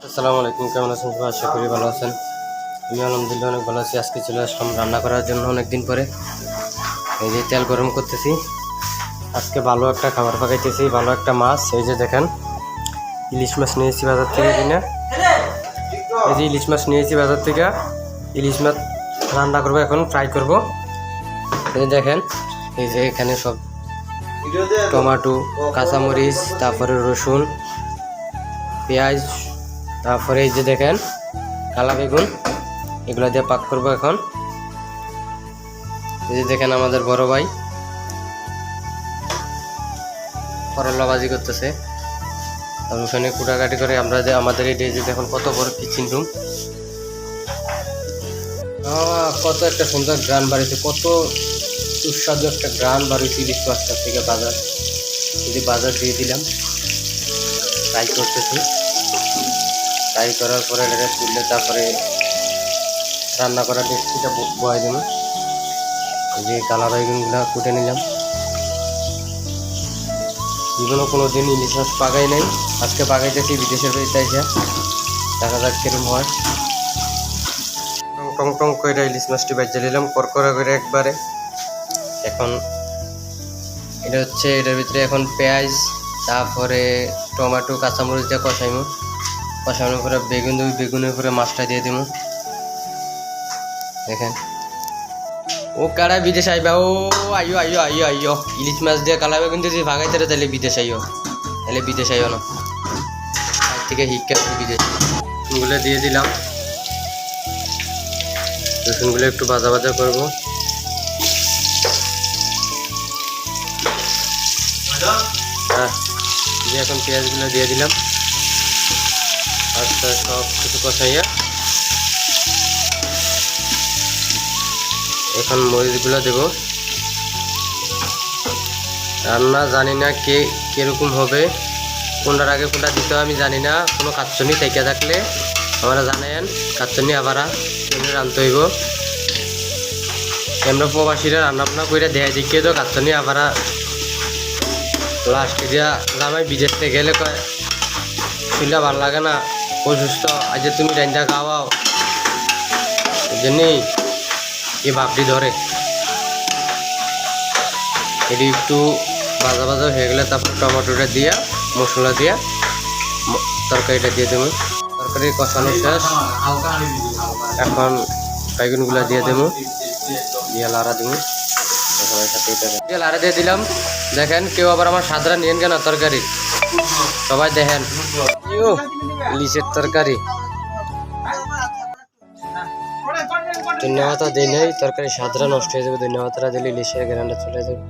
আসসালামু আলাইকুম, কেমন আছেন সবাই? আশা করি ভালো আছেন। আমি আলহামদুলিল্লাহ অনেক ভালো আছি। আজকে চলে আসলাম রান্না করার জন্য অনেকদিন পরে। এই যে তেল গরম করতেছি, আজকে ভালো একটা খাবার পাকাইতেছি, ভালো একটা মাছ। এই যে দেখেন, ইলিশ মাছ নিয়েছি বাজার থেকে কিনে। এই যে ইলিশ মাছ নিয়েছি বাজার থেকে, ইলিশ মাছ রান্না করবো, এখন ফ্রাই করব। এই যে দেখেন, এই যে এখানে সব টমেটো, কাঁচামরিচ, তারপরে রসুন, পেঁয়াজ, তারপরে এই যে দেখেন কালা বেগুন, এগুলো দিয়ে পাক করবো এখন। এই যে দেখেন আমাদের বড় ভাই করলা ভাজি করতেছে, আর ওখানে কুটাকাটি করে আমরা যে আমাদের এই যে দেখুন কত বড় কিচেন রুম, কত একটা সুন্দর গ্রান বাড়িছে, কত সুস্বাদু একটা গ্রান বাড়িছে ইলিশ মাছটার থেকে। বাজার যদি বাজার দিয়ে দিলাম, ফ্রাই করতেছি। ফ্রাই করার পরে এটা তুললে তারপরে রান্না করার ডেকচিটা বয়ে দেবো। এই যে কালা বেগুনগুলো কুটে নিলাম। জীবনে কোনো দিন ইলিশ মাছ পাকাই নাই, আজকে পাকাইতেছি বিদেশের বাড়িতে এসে। দেখা যাক কিরম হয়। টং টং করে ইলিশ মাছটি বাজিয়ে নিলাম করকরা করে একবারে। এখন এটা হচ্ছে, এটার ভিতরে এখন পেঁয়াজ, তারপরে টমেটো, কাঁচামরিচ দিয়ে কষানোর পরে বেগুনের উপরে মাছটা দিয়ে দিব। দেখেন ও কারা বিদেশ আইবা, ও আইও আইও আইও আইও ইলিশ মাছ দিয়ে কালা বেগুন দিয়ে যদি ভাগাইতে তাহলে বিদেশ আইও, তাহলে বিদেশ আইও না, তার থেকে শিক্ষা বিদেশ। রসুনগুলো দিয়ে দিলাম, রসুনগুলো একটু ভাজা ভাজা করবো। হ্যাঁ, এখন পেঁয়াজগুলো দিয়ে দিলাম, আচ্ছা সব কিছু কষাইয়া এখন মরিচগুলো দেব। রান্না জানি না কিরকম হবে, কোনটার আগে কোনটা দিতে হবে আমি জানি না। কোনো কাচ্চনি থেকে থাকলে আমরা জানেন, কাচ্চনি আবার রানতে হইব। আমরা প্রবাসীরা রান্না বান্না করে দেয় দেখিয়ে তো কাচ্চনি আবার লাস্টে দিয়া জামাই বিদেশ থেকে গেলে কয় শুনলে ভালো লাগে না, অসুস্থ, আজ তুমি রান্না খাওয়াও, এই জন্যই এই ভাবটি ধরে। এটি একটু ভাজা ভাজা হয়ে গেলে তারপর টমেটোটা দিয়া মশলা দিয়া তরকারিটা দিয়ে দেবো। তরকারি কষানো শেষ, এখন বেগুনগুলো দিয়ে দেবো, দিয়ে লাড়া দেবো। দিয়ে লাড়া দিয়ে দিলাম। দেখেন কেউ আবার আমার সাদরা নিয়েন কেন তরকারি, সবাই দেখেন ইলিশের তরকারি। ধন্যবাদ দিই নেই, তরকারি স্বাদটা নষ্ট হয়ে যাবে। ধন্যবাদটা দিলে ইলিশের গ্রানটা চলে যাবে।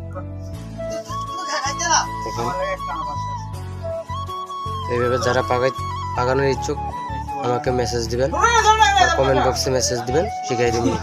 এইভাবে যারা পাকানোর ইচ্ছুক আমাকে মেসেজ দিবেন, কমেন্ট বক্সে মেসেজ দিবেন, শিখাই দিবেন।